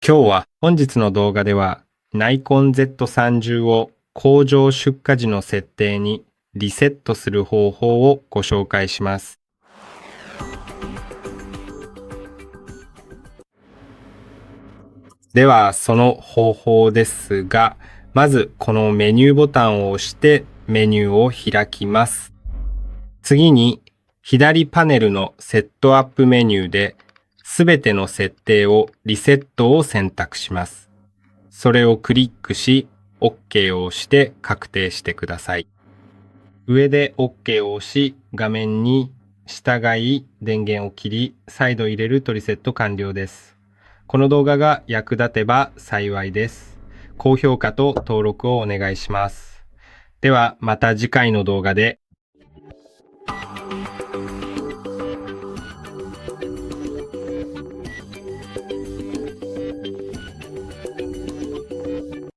今日は本日の動画ではNIKON Z30 を工場出荷時の設定にリセットする方法をご紹介します。ではその方法ですが、まずこのメニューボタンを押してメニューを開きます。次に左パネルのセットアップメニューで、すべての設定をリセットを選択します。それをクリックし、OK を押して確定してください。上で OK を押し、画面に従い電源を切り、再度入れるとリセット完了です。この動画が役立てば幸いです。高評価と登録をお願いします。ではまた次回の動画で。